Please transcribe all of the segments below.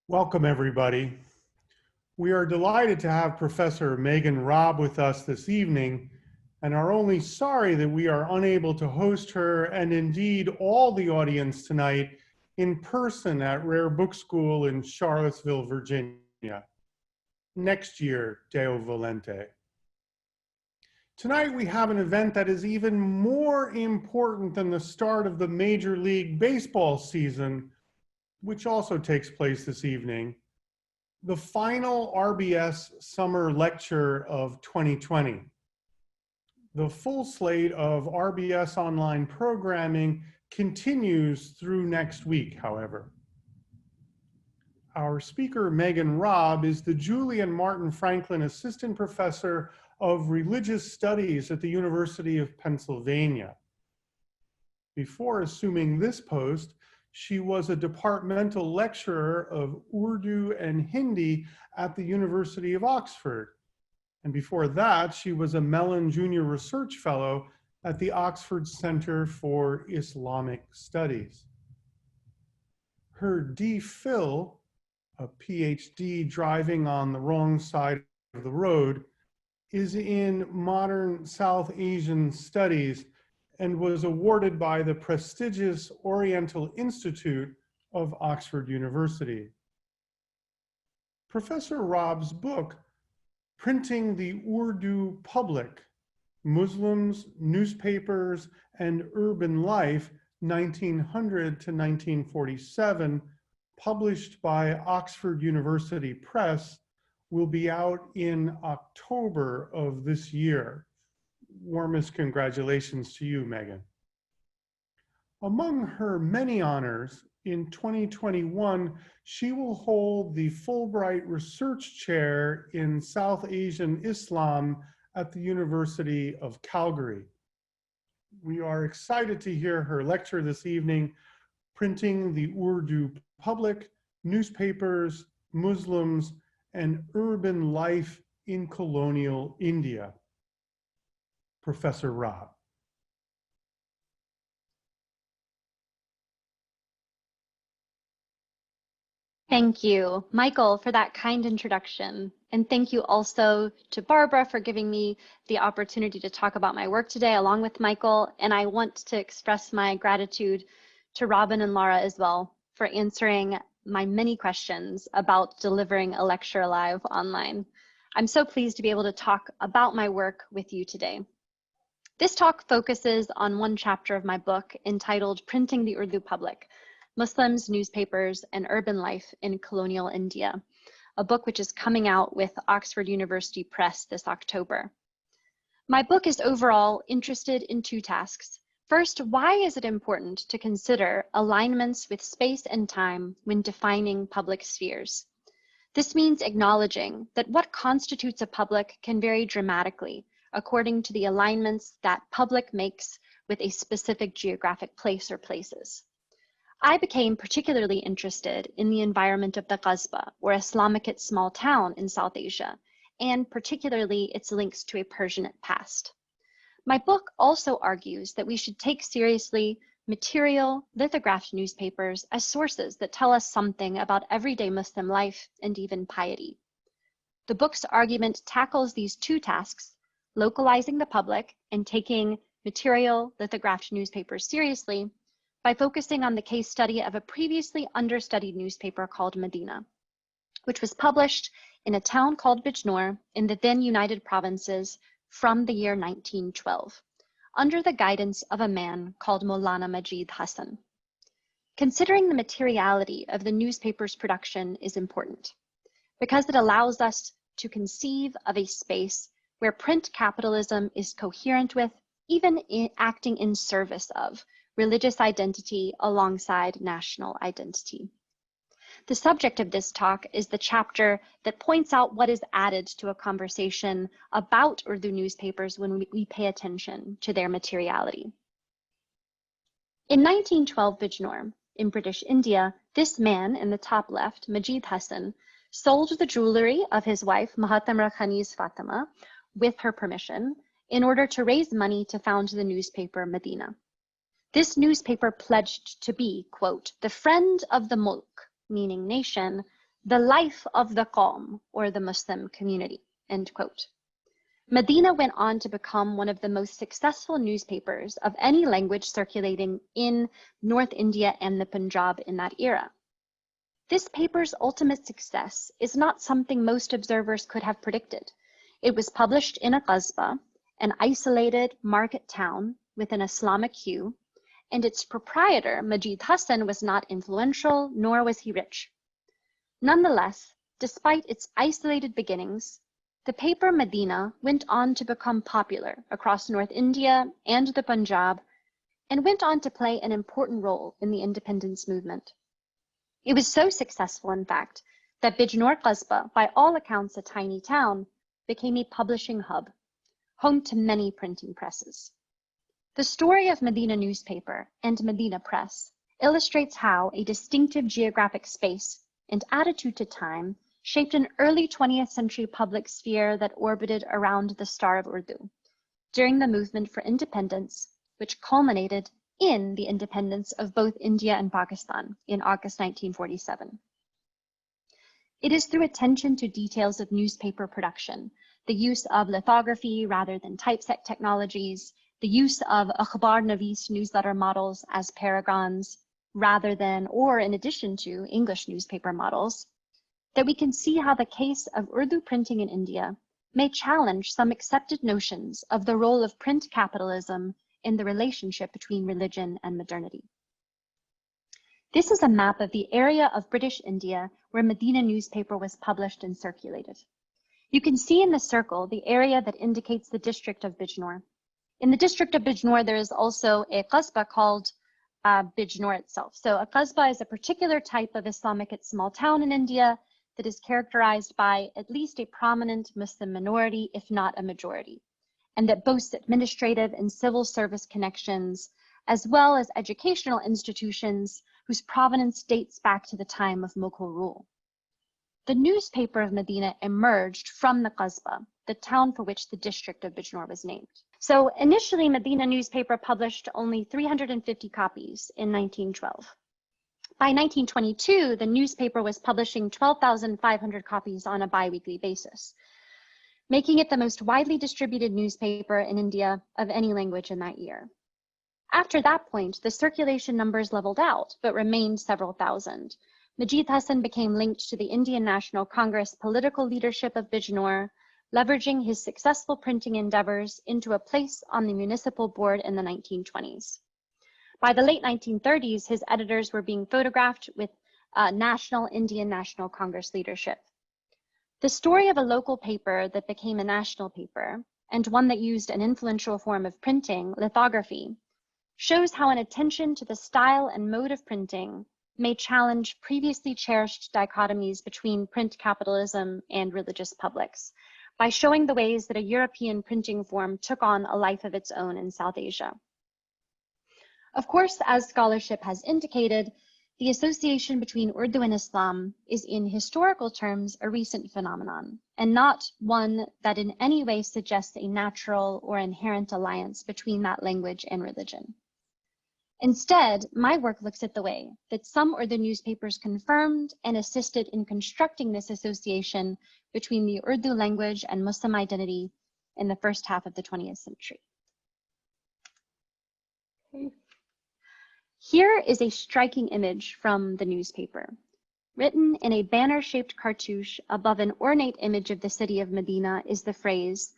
Welcome, everybody. We are delighted to have Professor Megan Robb with us this evening, and are only sorry that we are unable to host her and indeed all the audience tonight in person at Rare Book School in Charlottesville, Virginia. Next year, Deo Volente. Tonight we have an event that is even more important than the start of the Major League Baseball season, which also takes place this evening, the final RBS Summer Lecture of 2020. The full slate of RBS online programming continues through next week, however. Our speaker, Megan Robb, is the Julian Martin Franklin Assistant Professor of Religious Studies at the University of Pennsylvania. Before assuming this post, she was a departmental lecturer of Urdu and Hindi at the University of Oxford. And before that, she was a Mellon Junior Research Fellow at the Oxford Center for Islamic Studies. Her DPhil, a PhD driving on the wrong side of the road, is in modern South Asian studies and was awarded by the prestigious Oriental Institute of Oxford University. Professor Robb's book, Printing the Urdu Public, Muslims, Newspapers, and Urban Life, 1900 to 1947, published by Oxford University Press, will be out in October of this year. Warmest congratulations to you, Megan. Among her many honors, in 2021, she will hold the Fulbright Research Chair in South Asian Islam at the University of Calgary. We are excited to hear her lecture this evening, Printing the Urdu Public, Newspapers, Muslims, and Urban Life in Colonial India. Professor Robb. Thank you, Michael, for that kind introduction. And thank you also to Barbara for giving me the opportunity to talk about my work today along with Michael. And I want to express my gratitude to Robin and Laura as well for answering my many questions about delivering a lecture live online. I'm so pleased to be able to talk about my work with you today. This talk focuses on one chapter of my book entitled Printing the Urdu Public, Muslims, Newspapers, and Urban Life in Colonial India, a book which is coming out with Oxford University Press this October. My book is overall interested in two tasks. First, why is it important to consider alignments with space and time when defining public spheres? This means acknowledging that what constitutes a public can vary dramatically according to the alignments that public makes with a specific geographic place or places. I became particularly interested in the environment of the qasbah, or Islamicate small town in South Asia, and particularly its links to a Persian past. My book also argues that we should take seriously material, lithographed newspapers as sources that tell us something about everyday Muslim life and even piety. The book's argument tackles these two tasks, localizing the public and taking material, lithographed newspapers seriously by focusing on the case study of a previously understudied newspaper called Madinah, which was published in a town called Bijnor in the then United Provinces from the year 1912, under the guidance of a man called Maulana Majid Hassan. Considering the materiality of the newspaper's production is important because it allows us to conceive of a space where print capitalism is coherent with, even acting in service of, religious identity alongside national identity. The subject of this talk is the chapter that points out what is added to a conversation about Urdu newspapers when we pay attention to their materiality. In 1912 Bijnor, in British India, this man in the top left, Majid Hassan, sold the jewelry of his wife Mahatma Rakhani's Fatima with her permission in order to raise money to found the newspaper Madinah. This newspaper pledged to be, quote, the friend of the mulk, meaning nation, the life of the Qawm, or the Muslim community, end quote. Madinah went on to become one of the most successful newspapers of any language circulating in North India and the Punjab in that era. This paper's ultimate success is not something most observers could have predicted. It was published in a qasbah, an isolated market town with an Islamic hue, and its proprietor, Majid Hassan, was not influential, nor was he rich. Nonetheless, despite its isolated beginnings, the paper Madinah went on to become popular across North India and the Punjab, and went on to play an important role in the independence movement. It was so successful, in fact, that Bijnor Qasbah, by all accounts a tiny town, became a publishing hub, home to many printing presses. The story of Madinah newspaper and Madinah press illustrates how a distinctive geographic space and attitude to time shaped an early 20th century public sphere that orbited around the star of Urdu during the movement for independence, which culminated in the independence of both India and Pakistan in August 1947. It is through attention to details of newspaper production, the use of lithography rather than typeset technologies, the use of akhbar navis newsletter models as paragons rather than or in addition to English newspaper models, that we can see how the case of Urdu printing in India may challenge some accepted notions of the role of print capitalism in the relationship between religion and modernity. This is a map of the area of British India where Madinah newspaper was published and circulated. You can see in the circle the area that indicates the district of Bijnor. In the district of Bijnor, there is also a qasbah called Bijnor itself. So a qasbah is a particular type of Islamic small town in India that is characterized by at least a prominent Muslim minority, if not a majority, and that boasts administrative and civil service connections, as well as educational institutions whose provenance dates back to the time of Mughal rule. The newspaper of Madinah emerged from the qasbah, the town for which the district of Bijnor was named. So initially, Madinah newspaper published only 350 copies in 1912. By 1922, the newspaper was publishing 12,500 copies on a bi-weekly basis, making it the most widely distributed newspaper in India of any language in that year. After that point, the circulation numbers leveled out, but remained several thousand. Majid Hassan became linked to the Indian National Congress political leadership of Bijnor, leveraging his successful printing endeavors into a place on the municipal board in the 1920s. By the late 1930s, his editors were being photographed with national Indian National Congress leadership. The story of a local paper that became a national paper, and one that used an influential form of printing, lithography, shows how an attention to the style and mode of printing may challenge previously cherished dichotomies between print capitalism and religious publics, by showing the ways that a European printing form took on a life of its own in South Asia. Of course, as scholarship has indicated, the association between Urdu and Islam is in historical terms a recent phenomenon, and not one that in any way suggests a natural or inherent alliance between that language and religion. Instead, my work looks at the way that some Urdu newspapers confirmed and assisted in constructing this association between the Urdu language and Muslim identity in the first half of the 20th century. Okay. Here is a striking image from the newspaper. Written in a banner-shaped cartouche above an ornate image of the city of Medina is the phrase,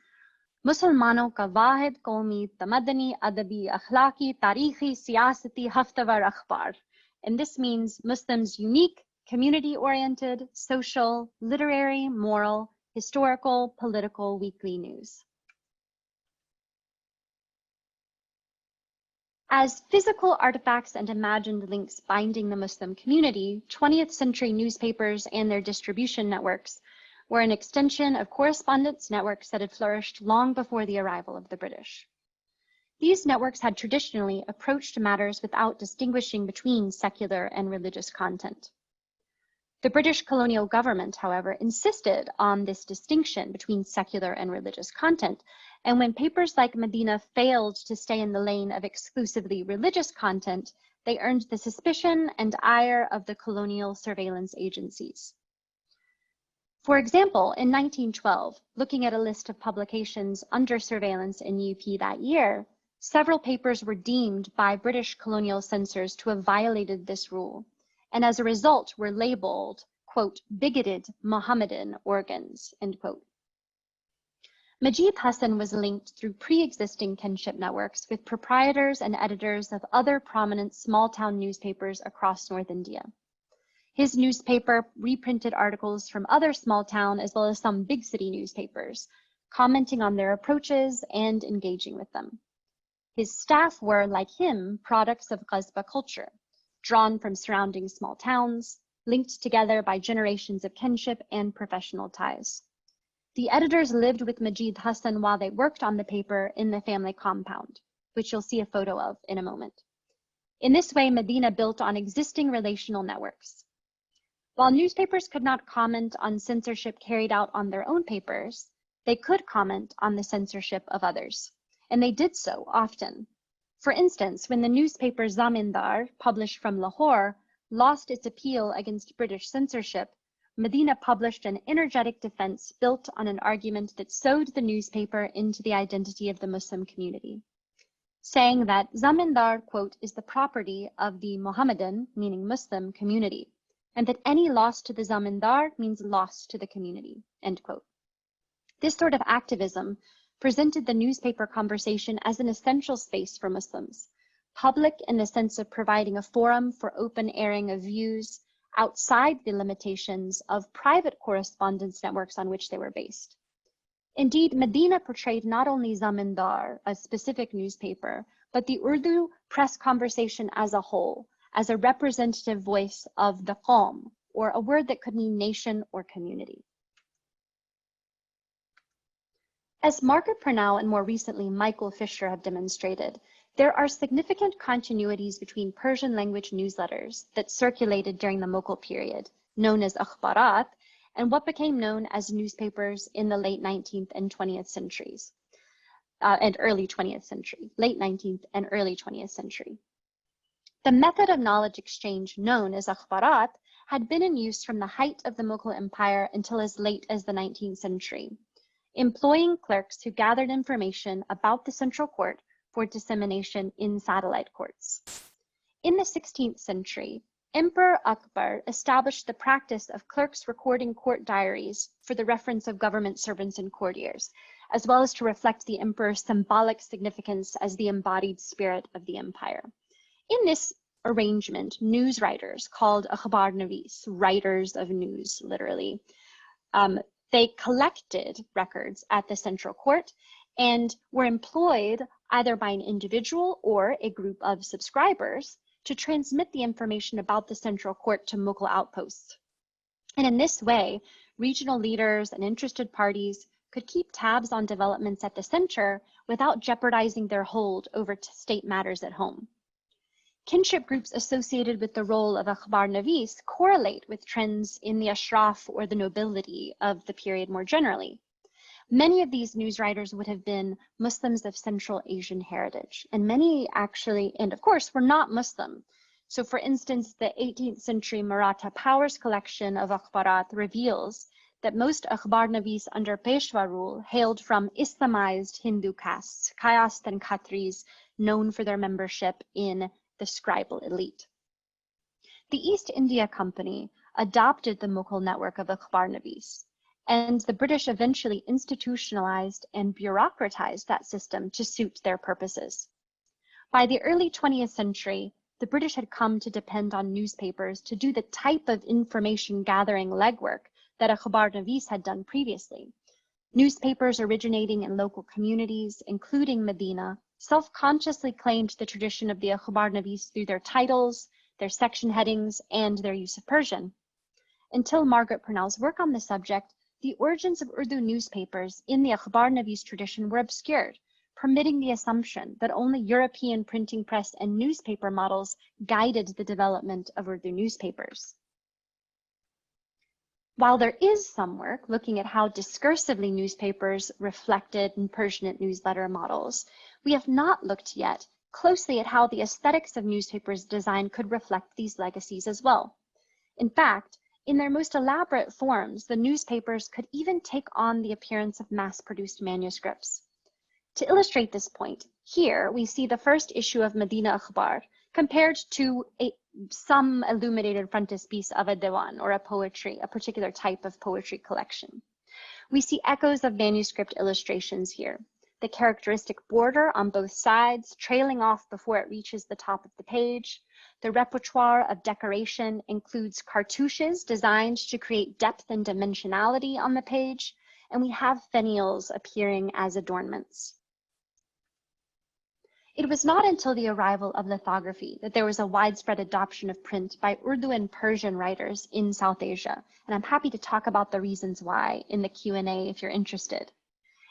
Musalmanon ka wahid qawmi tamadani adabi akhlaqi tarikhi siyasati haftawar akhbar. And this means Muslims' unique, community-oriented, social, literary, moral, historical, political weekly news. As physical artifacts and imagined links binding the Muslim community, 20th century newspapers and their distribution networks were an extension of correspondence networks that had flourished long before the arrival of the British. These networks had traditionally approached matters without distinguishing between secular and religious content. The British colonial government, however, insisted on this distinction between secular and religious content, and when papers like Madinah failed to stay in the lane of exclusively religious content, they earned the suspicion and ire of the colonial surveillance agencies. For example, in 1912, looking at a list of publications under surveillance in UP that year, several papers were deemed by British colonial censors to have violated this rule, and as a result were labeled, quote, bigoted Mohammedan organs, end quote. Majid Hassan was linked through pre-existing kinship networks with proprietors and editors of other prominent small-town newspapers across North India. His newspaper reprinted articles from other small-town as well as some big city newspapers, commenting on their approaches and engaging with them. His staff were, like him, products of qasbah culture, drawn from surrounding small towns, linked together by generations of kinship and professional ties. The editors lived with Majid Hassan while they worked on the paper in the family compound, which you'll see a photo of in a moment. In this way, Madinah built on existing relational networks. While newspapers could not comment on censorship carried out on their own papers, they could comment on the censorship of others, and they did so often. For instance, when the newspaper Zamindar, published from Lahore, lost its appeal against British censorship, Madinah published an energetic defense built on an argument that sewed the newspaper into the identity of the Muslim community, saying that Zamindar, quote, is the property of the Mohammedan, meaning Muslim, community, and that any loss to the Zamindar means loss to the community, end quote. This sort of activism presented the newspaper conversation as an essential space for Muslims, public in the sense of providing a forum for open airing of views outside the limitations of private correspondence networks on which they were based. Indeed, Madinah portrayed not only Zamindar, a specific newspaper, but the Urdu press conversation as a whole, as a representative voice of the qawm, or a word that could mean nation or community. As Margaret Purnell and more recently Michael Fisher have demonstrated, there are significant continuities between Persian language newsletters that circulated during the Mughal period, known as akhbarat, and what became known as newspapers in the late 19th and 20th centuries, and early 20th century, late 19th and early 20th century. The method of knowledge exchange known as akhbarat had been in use from the height of the Mughal Empire until as late as the 19th century, employing clerks who gathered information about the central court for dissemination in satellite courts. In the 16th century, Emperor Akbar established the practice of clerks recording court diaries for the reference of government servants and courtiers, as well as to reflect the emperor's symbolic significance as the embodied spirit of the empire. In this arrangement, news writers, called akhbar navis, writers of news, literally, they collected records at the central court and were employed either by an individual or a group of subscribers to transmit the information about the central court to Mughal outposts. And in this way, regional leaders and interested parties could keep tabs on developments at the center without jeopardizing their hold over state matters at home. Kinship groups associated with the role of akhbar navis correlate with trends in the ashraf or the nobility of the period more generally. Many of these news writers would have been Muslims of Central Asian heritage, and many actually, and of course, were not Muslim. So for instance, the 18th century Maratha Powers collection of akhbarat reveals that most akhbar navis under Peshwa rule hailed from Islamized Hindu castes, Kayast and Khatris, known for their membership in the scribal elite. The East India Company adopted the Mughal network of akhbar navis, and the British eventually institutionalized and bureaucratized that system to suit their purposes. By the early 20th century, the British had come to depend on newspapers to do the type of information gathering legwork that akhbar navis had done previously. Newspapers originating in local communities, including Madinah, self-consciously claimed the tradition of the akhbar navis through their titles, their section headings, and their use of Persian. Until Margaret Purnell's work on the subject, the origins of Urdu newspapers in the akhbar navis tradition were obscured, permitting the assumption that only European printing press and newspaper models guided the development of Urdu newspapers. While there is some work looking at how discursively newspapers reflected in Persianate newsletter models, we have not looked yet closely at how the aesthetics of newspapers' design could reflect these legacies as well. In fact, In their most elaborate forms, the newspapers could even take on the appearance of mass-produced manuscripts. To illustrate this point, here we see the first issue of Madinah Akhbar compared to some illuminated frontispiece of a diwan, or a particular type of poetry collection. We see echoes of manuscript illustrations here. The characteristic border on both sides trailing off before it reaches the top of the page. The repertoire of decoration includes cartouches designed to create depth and dimensionality on the page, and we have finials appearing as adornments. It was not until the arrival of lithography that there was a widespread adoption of print by Urdu and Persian writers in South Asia, and I'm happy to talk about the reasons why in the Q&A if you're interested.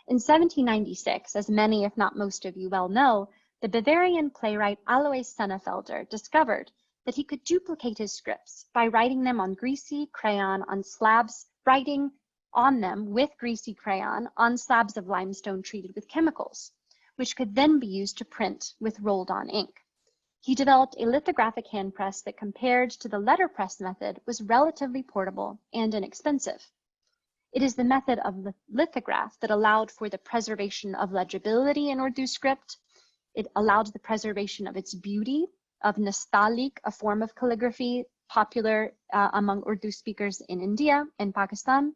In 1796, as many if not most of you well know, the Bavarian playwright Alois Sennefelder discovered that he could duplicate his scripts by writing them on greasy crayon on slabs, writing on them with greasy crayon on slabs of limestone treated with chemicals, which could then be used to print with rolled-on ink. He developed a lithographic hand press that, compared to the letterpress method, was relatively portable and inexpensive. It is the method of lithograph that allowed for the preservation of legibility in Urdu script. It allowed the preservation of its beauty, of nastaliq, a form of calligraphy popular among Urdu speakers in India and Pakistan.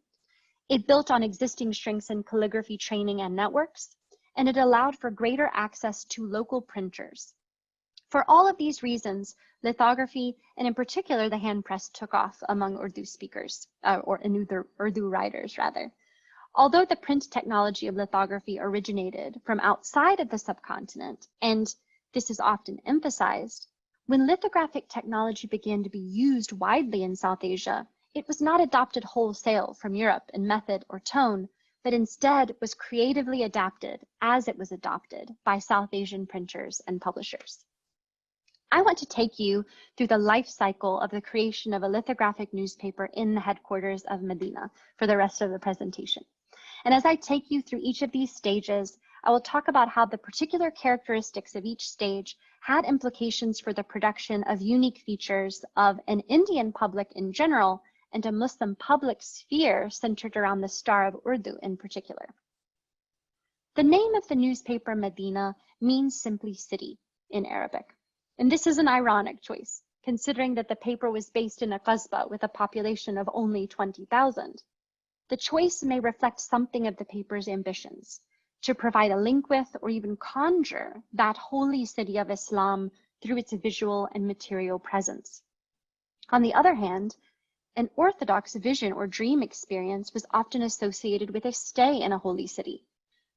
It built on existing strengths in calligraphy training and networks, and it allowed for greater access to local printers. For all of these reasons, lithography, and in particular the hand press, took off among Urdu speakers, or Urdu writers rather. Although the print technology of lithography originated from outside of the subcontinent, and this is often emphasized, when lithographic technology began to be used widely in South Asia, it was not adopted wholesale from Europe in method or tone, but instead was creatively adapted as it was adopted by South Asian printers and publishers. I want to take you through the life cycle of the creation of a lithographic newspaper in the headquarters of Madinah for the rest of the presentation. And as I take you through each of these stages, I will talk about how the particular characteristics of each stage had implications for the production of unique features of an Indian public in general and a Muslim public sphere centered around the Star of Urdu in particular. The name of the newspaper Madinah means simply city in Arabic. And this is an ironic choice, considering that the paper was based in a qasbah with a population of only 20,000. The choice may reflect something of the paper's ambitions, to provide a link with or even conjure that holy city of Islam through its visual and material presence. On the other hand, an orthodox vision or dream experience was often associated with a stay in a holy city.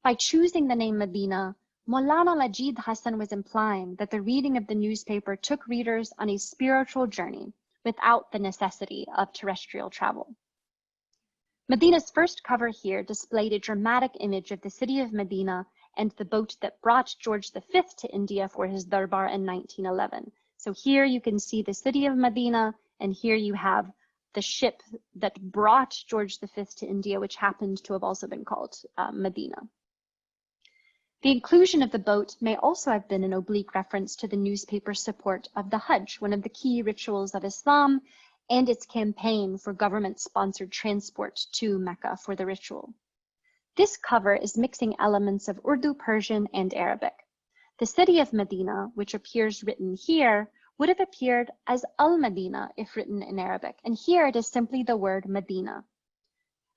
By choosing the name Madinah, Maulana Majid Hassan was implying that the reading of the newspaper took readers on a spiritual journey without the necessity of terrestrial travel. Madinah's first cover here displayed a dramatic image of the city of Madinah and the boat that brought George V to India for his darbar in 1911. So here you can see the city of Madinah, and here you have the ship that brought George V to India, which happened to have also been called Madinah. The inclusion of the boat may also have been an oblique reference to the newspaper's support of the Hajj, one of the key rituals of Islam, and its campaign for government-sponsored transport to Mecca for the ritual. This cover is mixing elements of Urdu, Persian, and Arabic. The city of Madinah, which appears written here, would have appeared as Al-Madinah if written in Arabic, and here it is simply the word Madinah.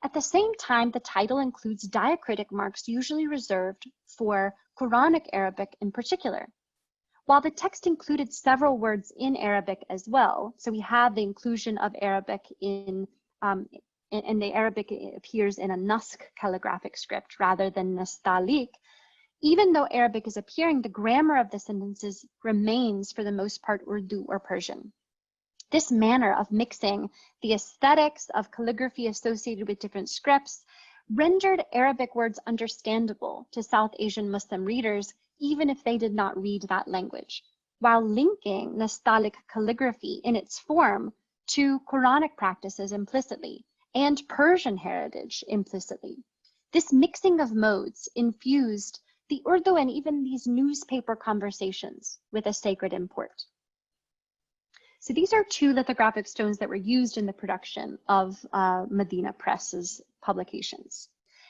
At the same time, the title includes diacritic marks usually reserved for Quranic Arabic in particular. While the text included several words in Arabic as well, so we have the inclusion of Arabic and the Arabic appears in a Nusk calligraphic script rather than Nastaliq. Even though Arabic is appearing, the grammar of the sentences remains for the most part Urdu or Persian. This manner of mixing the aesthetics of calligraphy associated with different scripts rendered Arabic words understandable to South Asian Muslim readers, even if they did not read that language, while linking Nastaliq calligraphy in its form to Quranic practices implicitly and Persian heritage implicitly. This mixing of modes infused the Urdu and even these newspaper conversations with a sacred import. So these are two lithographic stones that were used in the production of Madinah Press's publications.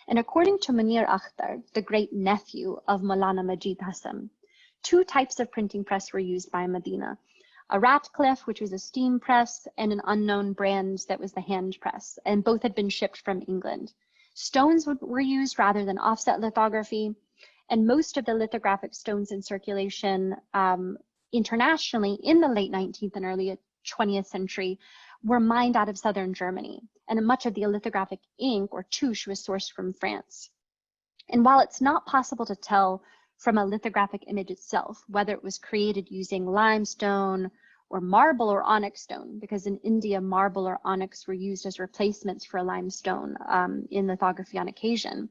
And according to Munir Akhtar, the great nephew of Maulana Majid Hassan, two types of printing press were used by Madinah: a Ratcliffe, which was a steam press, and an unknown brand that was the hand press, and both had been shipped from England. Stones were used rather than offset lithography, and most of the lithographic stones in circulation internationally in the late 19th and early 20th century were mined out of southern Germany, and much of the lithographic ink, or touche, was sourced from France. And while it's not possible to tell from a lithographic image itself whether it was created using limestone or marble or onyx stone, because in India marble or onyx were used as replacements for limestone in lithography on occasion,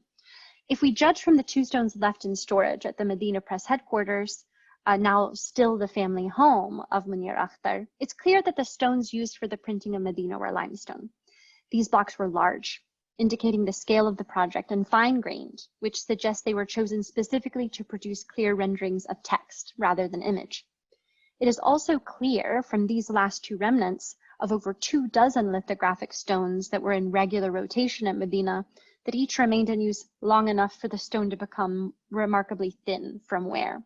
if we judge from the two stones left in storage at the Madinah Press headquarters, now still the family home of Munir Akhtar, it's clear that the stones used for the printing of Madinah were limestone. These blocks were large, indicating the scale of the project, and fine-grained, which suggests they were chosen specifically to produce clear renderings of text rather than image. It is also clear from these last two remnants of over 24 lithographic stones that were in regular rotation at Madinah that each remained in use long enough for the stone to become remarkably thin from wear.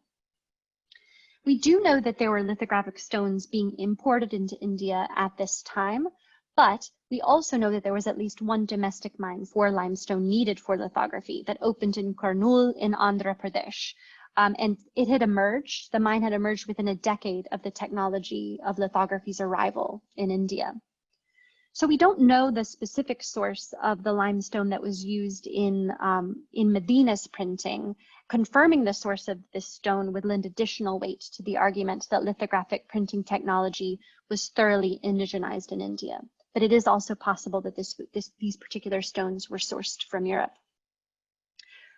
We do know that there were lithographic stones being imported into India at this time, but we also know that there was at least one domestic mine for limestone needed for lithography that opened in Colonial in Andhra Pradesh. And it had emerged, the mine had emerged within a decade of the technology of lithography's arrival in India. So we don't know the specific source of the limestone that was used in Madinah's printing. Confirming the source of this stone would lend additional weight to the argument that lithographic printing technology was thoroughly indigenized in India. But it is also possible that these particular stones were sourced from Europe.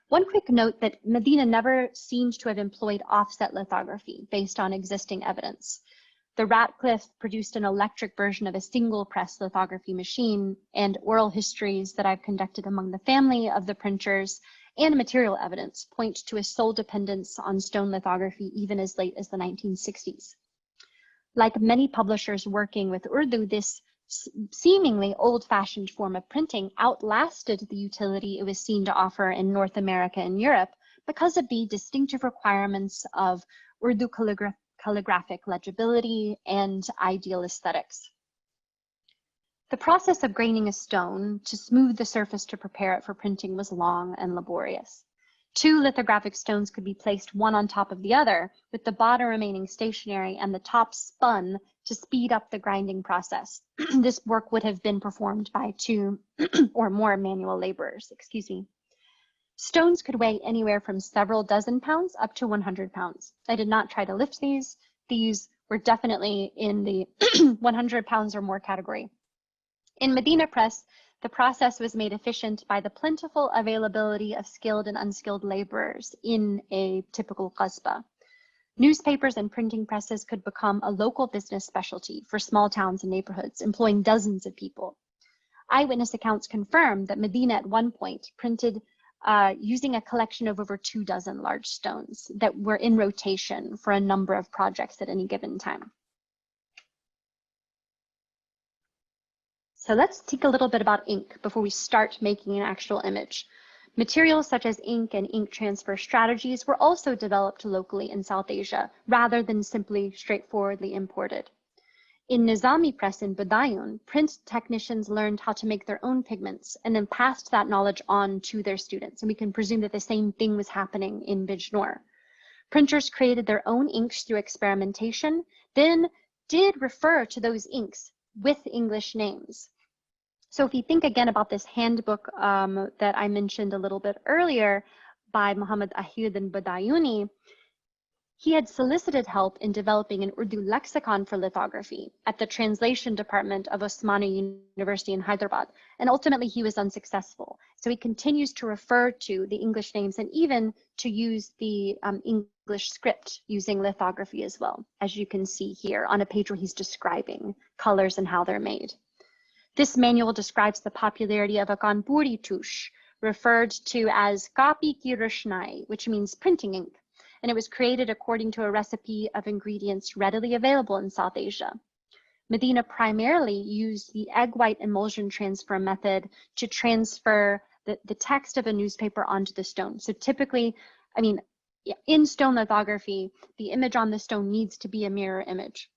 One quick note that Madinah never seemed to have employed offset lithography based on existing evidence. The Ratcliffe produced an electric version of a single press lithography machine, and oral histories that I've conducted among the family of the printers and material evidence point to a sole dependence on stone lithography even as late as the 1960s. Like many publishers working with Urdu, this seemingly old-fashioned form of printing outlasted the utility it was seen to offer in North America and Europe because of the distinctive requirements of Urdu calligraphic legibility and ideal aesthetics. The process of graining a stone to smooth the surface to prepare it for printing was long and laborious. Two lithographic stones could be placed one on top of the other, with the bottom remaining stationary and the top spun to speed up the grinding process. This work would have been performed by two or more manual laborers, Stones could weigh anywhere from several dozen pounds up to 100 pounds. I did not try to lift these. These were definitely in the 100 pounds or more category. In Madinah Press, the process was made efficient by the plentiful availability of skilled and unskilled laborers in a typical qasbah. Newspapers and printing presses could become a local business specialty for small towns and neighborhoods, employing dozens of people. Eyewitness accounts confirm that Madinah at one point printed using a collection of over 24 large stones that were in rotation for a number of projects at any given time. So let's think a little bit about ink before we start making an actual image. Materials such as ink and ink transfer strategies were also developed locally in South Asia, rather than simply straightforwardly imported. In Nizami Press in Budayun, print technicians learned how to make their own pigments and then passed that knowledge on to their students. And we can presume that the same thing was happening in Bijnor. Printers created their own inks through experimentation, then did refer to those inks with English names. So if you think again about this handbook that I mentioned a little bit earlier by Muhammad Ahyuddin Badayuni, he had solicited help in developing an Urdu lexicon for lithography at the translation department of Osmani University in Hyderabad, and ultimately he was unsuccessful. So he continues to refer to the English names and even to use the English script using lithography as well, as you can see here on a page where he's describing colors and how they're made. This manual describes the popularity of a Kanpuri touche, referred to as kapi ki roshnai, which means printing ink, and it was created according to a recipe of ingredients readily available in South Asia. Madinah primarily used the egg white emulsion transfer method to transfer the text of a newspaper onto the stone. So typically, I mean, in stone lithography, the image on the stone needs to be a mirror image.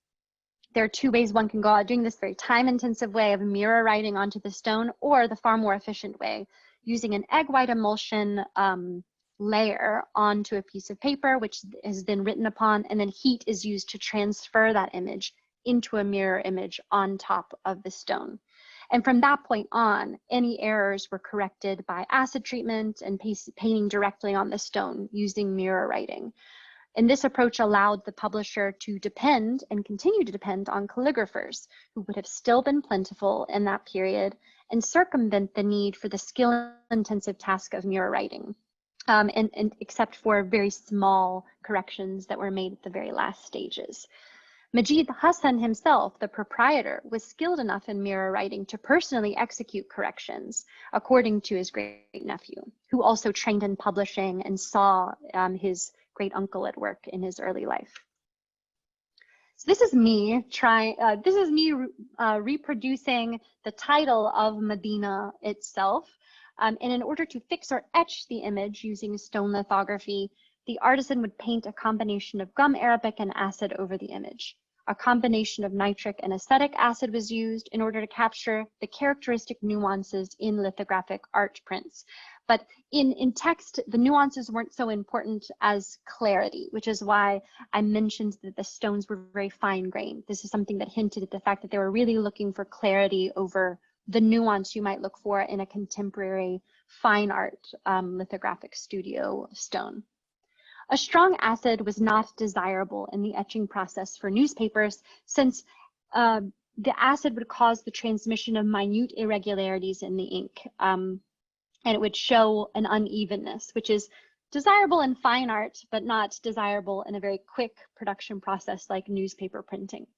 There are two ways one can go about doing this very time-intensive way of mirror writing onto the stone, or the far more efficient way, using an egg white emulsion layer onto a piece of paper, which has been written upon, and then heat is used to transfer that image into a mirror image on top of the stone. And from that point on, any errors were corrected by acid treatment and painting directly on the stone using mirror writing. And this approach allowed the publisher to depend and continue to depend on calligraphers, who would have still been plentiful in that period, and circumvent the need for the skill-intensive task of mirror writing, and except for very small corrections that were made at the very last stages. Majid Hassan himself, the proprietor, was skilled enough in mirror writing to personally execute corrections, according to his great-nephew, who also trained in publishing and saw his great uncle at work in his early life. So this is me reproducing the title of Madinah itself. And in order to fix or etch the image using stone lithography, the artisan would paint a combination of gum arabic and acid over the image. A combination of nitric and acetic acid was used in order to capture the characteristic nuances in lithographic art prints. But in text, the nuances weren't so important as clarity, which is why I mentioned that the stones were very fine-grained. This is something that hinted at the fact that they were really looking for clarity over the nuance you might look for in a contemporary fine art lithographic studio stone. A strong acid was not desirable in the etching process for newspapers, since the acid would cause the transmission of minute irregularities in the ink, and it would show an unevenness, which is desirable in fine art, but not desirable in a very quick production process like newspaper printing.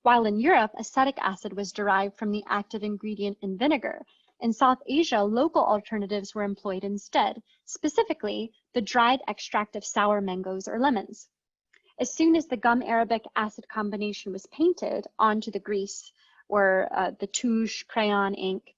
While in Europe, acetic acid was derived from the active ingredient in vinegar, in South Asia, local alternatives were employed instead, specifically the dried extract of sour mangoes or lemons. As soon as the gum arabic acid combination was painted onto the grease or the touche crayon ink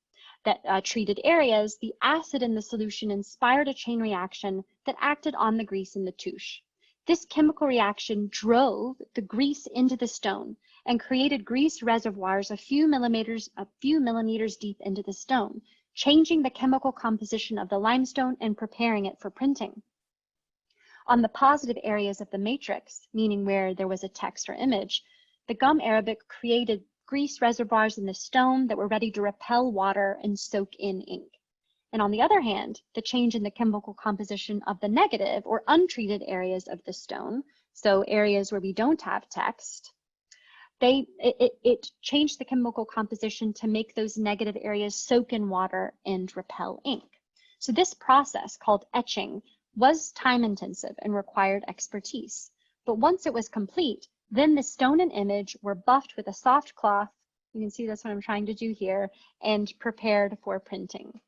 that treated areas, the acid in the solution inspired a chain reaction that acted on the grease in the touche. This chemical reaction drove the grease into the stone and created grease reservoirs a few millimeters deep into the stone, changing the chemical composition of the limestone and preparing it for printing. On the positive areas of the matrix, meaning where there was a text or image, the gum arabic created grease reservoirs in the stone that were ready to repel water and soak in ink. And on the other hand, the change in the chemical composition of the negative or untreated areas of the stone, so areas where we don't have text, it changed the chemical composition to make those negative areas soak in water and repel ink. So this process, called etching, was time intensive and required expertise. But once it was complete, then the stone and image were buffed with a soft cloth, you can see that's what I'm trying to do here, and prepared for printing.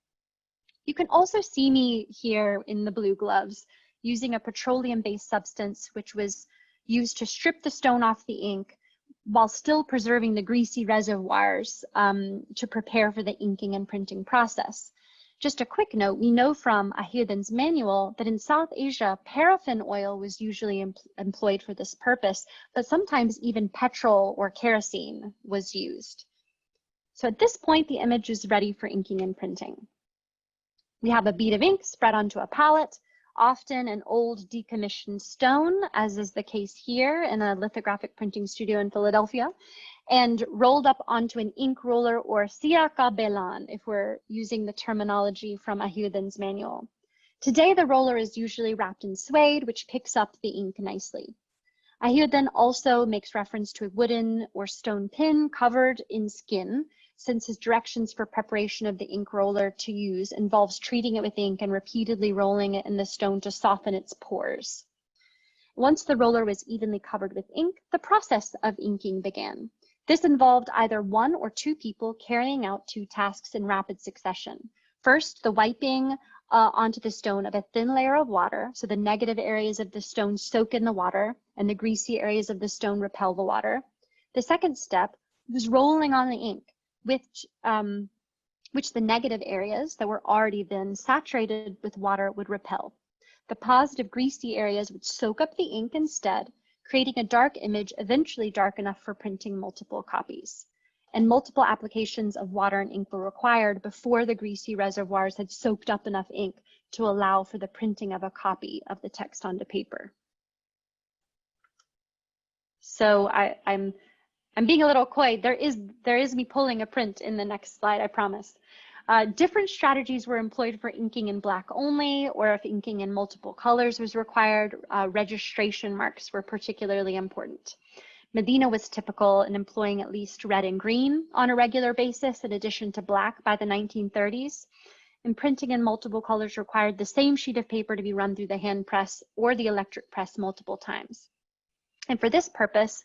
You can also see me here in the blue gloves using a petroleum-based substance which was used to strip the stone off the ink while still preserving the greasy reservoirs to prepare for the inking and printing process. Just a quick note, we know from Ahirdan's manual that in South Asia, paraffin oil was usually employed for this purpose, but sometimes even petrol or kerosene was used. So at this point, the image is ready for inking and printing. We have a bead of ink spread onto a palette, often an old decommissioned stone, as is the case here in a lithographic printing studio in Philadelphia, and rolled up onto an ink roller, or siyaka belan, if we're using the terminology from Ahirdan's manual. Today, the roller is usually wrapped in suede, which picks up the ink nicely. Ahirdan also makes reference to a wooden or stone pin covered in skin, since his directions for preparation of the ink roller to use involves treating it with ink and repeatedly rolling it in the stone to soften its pores. Once the roller was evenly covered with ink, the process of inking began. This involved either one or two people carrying out two tasks in rapid succession. First, the wiping onto the stone of a thin layer of water, so the negative areas of the stone soak in the water and the greasy areas of the stone repel the water. The second step It was rolling on the ink, which the negative areas that were already then saturated with water would repel. The positive greasy areas would soak up the ink instead, creating a dark image, eventually dark enough for printing multiple copies. And multiple applications of water and ink were required before the greasy reservoirs had soaked up enough ink to allow for the printing of a copy of the text onto paper. So I'm being a little coy. There is me pulling a print in the next slide, I promise. Different strategies were employed for inking in black only, or if inking in multiple colors was required, registration marks were particularly important. Medina was typical in employing at least red and green on a regular basis in addition to black by the 1930s. And printing in multiple colors required the same sheet of paper to be run through the hand press or the electric press multiple times. And for this purpose,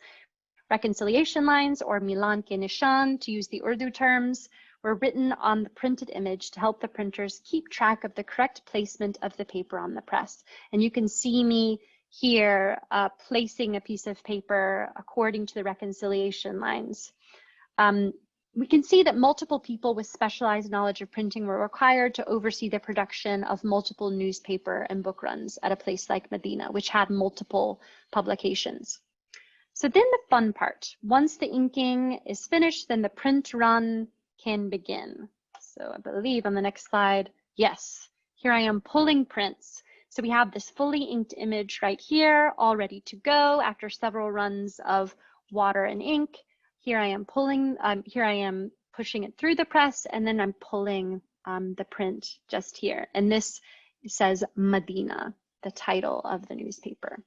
reconciliation lines, or milan ke nishan, to use the Urdu terms, were written on the printed image to help the printers keep track of the correct placement of the paper on the press. And you can see me here placing a piece of paper according to the reconciliation lines. We can see that multiple people with specialized knowledge of printing were required to oversee the production of multiple newspaper and book runs at a place like Medina, which had multiple publications. So then the fun part, once the inking is finished, then the print run can begin. So I believe on the next slide, yes, here I am pulling prints. So we have this fully inked image right here, all ready to go after several runs of water and ink. Here I am pulling, here I am pushing it through the press, and then I'm pulling the print just here. And this says Madinah, the title of the newspaper.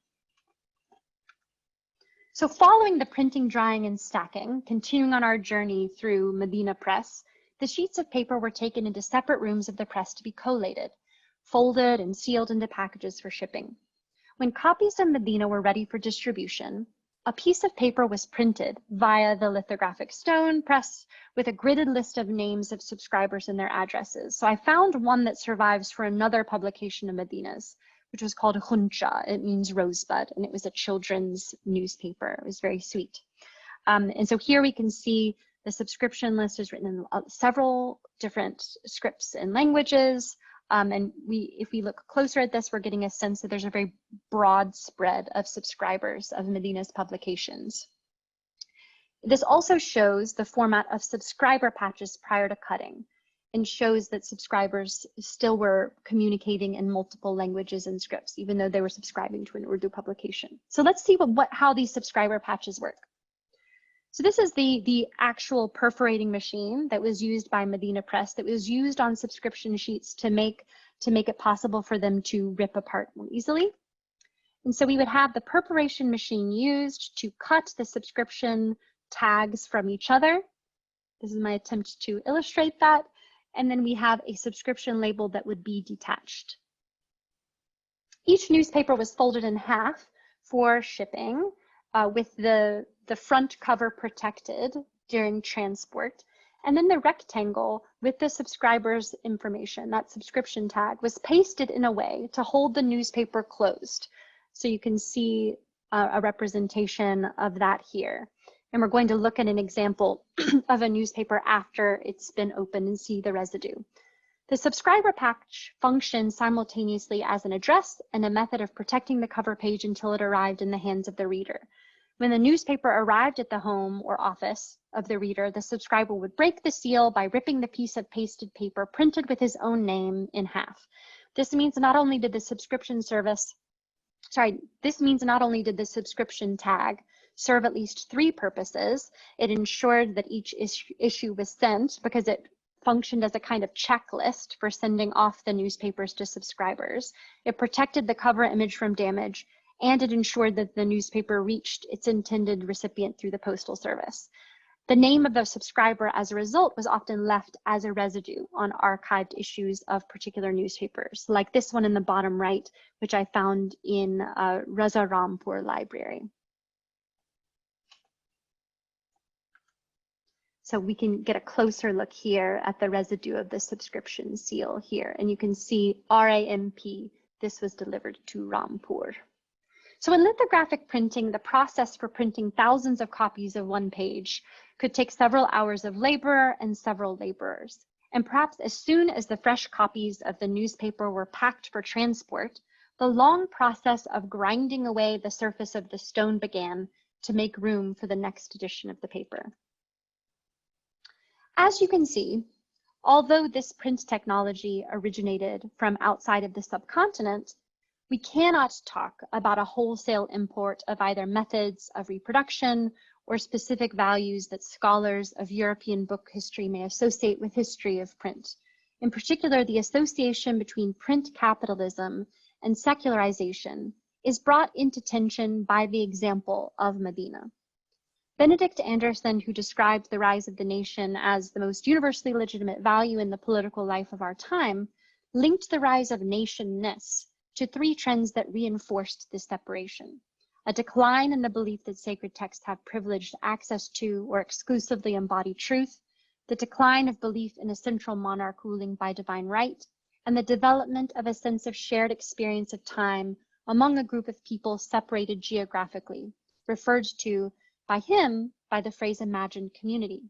So following the printing, drying, and stacking, continuing on our journey through Medina Press, the sheets of paper were taken into separate rooms of the press to be collated, folded, and sealed into packages for shipping. When copies of Medina were ready for distribution, a piece of paper was printed via the lithographic stone press with a gridded list of names of subscribers and their addresses. So I found one that survives for another publication of Medina's, which was called Huncha. It means rosebud, and it was a children's newspaper. It was very sweet. And so here we can see the subscription list is written in several different scripts and languages. And if we look closer at this, we're getting a sense that there's a very broad spread of subscribers of Medina's publications. This also shows the format of subscriber patches prior to cutting, and shows that subscribers still were communicating in multiple languages and scripts, even though they were subscribing to an Urdu publication. So let's see how these subscriber patches work. So this is the actual perforating machine that was used by Medina Press, that was used on subscription sheets to make it possible for them to rip apart more easily. And so we would have the perforation machine used to cut the subscription tags from each other. This is my attempt to illustrate that. And then we have a subscription label that would be detached. Each newspaper was folded in half for shipping, with the front cover protected during transport. And then the rectangle with the subscriber's information, that subscription tag, was pasted in a way to hold the newspaper closed. So you can see a representation of that here. And we're going to look at an example of a newspaper after it's been opened and see the residue. The subscriber patch functions simultaneously as an address and a method of protecting the cover page until it arrived in the hands of the reader. When the newspaper arrived at the home or office of the reader, the subscriber would break the seal by ripping the piece of pasted paper printed with his own name in half. This means not only did the subscription tag serve at least three purposes. It ensured that each issue was sent because it functioned as a kind of checklist for sending off the newspapers to subscribers. It protected the cover image from damage, and it ensured that the newspaper reached its intended recipient through the postal service. The name of the subscriber as a result was often left as a residue on archived issues of particular newspapers, like this one in the bottom right, which I found in Raza Rampur Library. So we can get a closer look here at the residue of the subscription seal here. And you can see RAMP, this was delivered to Rampur. So in lithographic printing, the process for printing thousands of copies of one page could take several hours of labor and several laborers. And perhaps as soon as the fresh copies of the newspaper were packed for transport, the long process of grinding away the surface of the stone began to make room for the next edition of the paper. As you can see, although this print technology originated from outside of the subcontinent, we cannot talk about a wholesale import of either methods of reproduction or specific values that scholars of European book history may associate with history of print. In particular, the association between print capitalism and secularization is brought into tension by the example of Madinah. Benedict Anderson, who described the rise of the nation as the most universally legitimate value in the political life of our time, linked the rise of nationness to three trends that reinforced this separation: a decline in the belief that sacred texts have privileged access to or exclusively embody truth, the decline of belief in a central monarch ruling by divine right, and the development of a sense of shared experience of time among a group of people separated geographically, referred to by him by the phrase imagined community.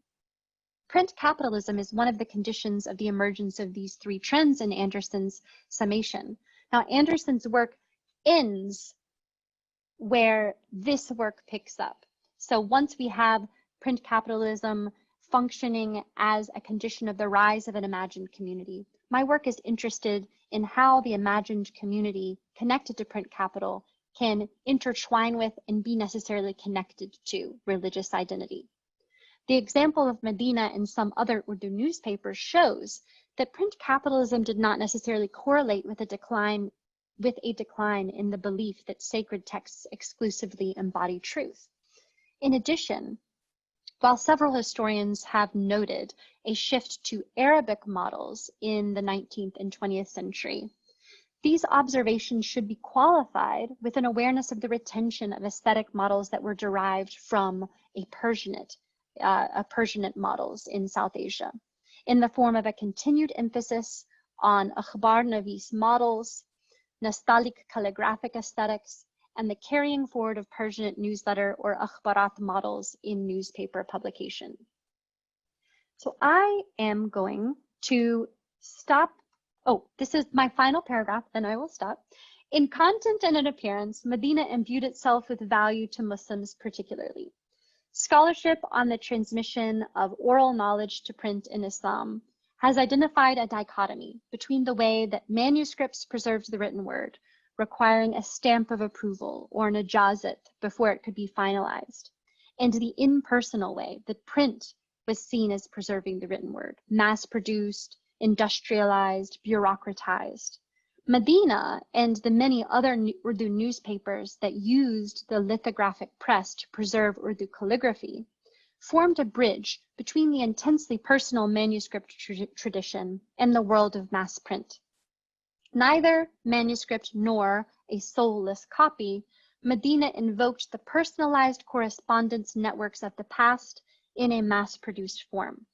Print capitalism is one of the conditions of the emergence of these three trends in Anderson's summation. Now, Anderson's work ends where this work picks up. So once we have print capitalism functioning as a condition of the rise of an imagined community, my work is interested in how the imagined community connected to print capital can intertwine with and be necessarily connected to religious identity. The example of Madinah and some other Urdu newspapers shows that print capitalism did not necessarily correlate with a decline in the belief that sacred texts exclusively embody truth. In addition, while several historians have noted a shift to Arabic models in the 19th and 20th century, these observations should be qualified with an awareness of the retention of aesthetic models that were derived from a Persianate models in South Asia, in the form of a continued emphasis on akhbar navis models, nostalgic calligraphic aesthetics, and the carrying forward of Persianate newsletter or akhbarat models in newspaper publication. So I am going to stop. Oh, this is my final paragraph, then I will stop. In content and in appearance, Madinah imbued itself with value to Muslims particularly. Scholarship on the transmission of oral knowledge to print in Islam has identified a dichotomy between the way that manuscripts preserved the written word, requiring a stamp of approval or an ijazat before it could be finalized, and the impersonal way that print was seen as preserving the written word, mass-produced, industrialized, bureaucratized. Madinah and the many other Urdu newspapers that used the lithographic press to preserve Urdu calligraphy formed a bridge between the intensely personal manuscript tradition and the world of mass print. Neither manuscript nor a soulless copy, Madinah invoked the personalized correspondence networks of the past in a mass-produced form.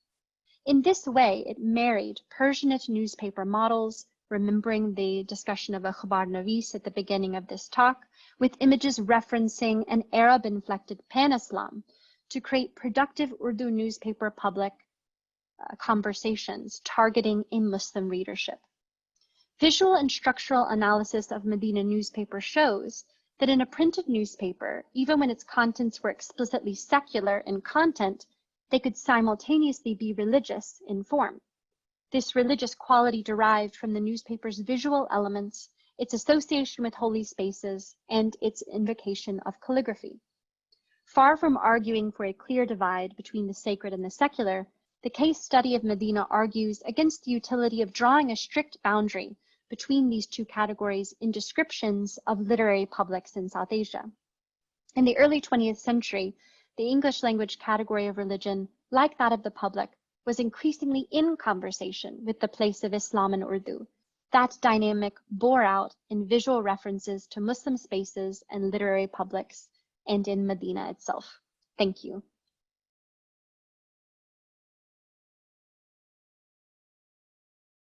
In this way, it married Persianate newspaper models, remembering the discussion of akhbar navis at the beginning of this talk, with images referencing an Arab-inflected pan-Islam to create productive Urdu newspaper public conversations targeting a Muslim readership. Visual and structural analysis of Madinah newspaper shows that in a printed newspaper, even when its contents were explicitly secular in content, they could simultaneously be religious in form. This religious quality derived from the newspaper's visual elements, its association with holy spaces, and its invocation of calligraphy. Far from arguing for a clear divide between the sacred and the secular, the case study of Madinah argues against the utility of drawing a strict boundary between these two categories in descriptions of literary publics in South Asia. In the early 20th century, the English language category of religion, like that of the public, was increasingly in conversation with the place of Islam and Urdu. That dynamic bore out in visual references to Muslim spaces and literary publics, and in Madinah itself. Thank you.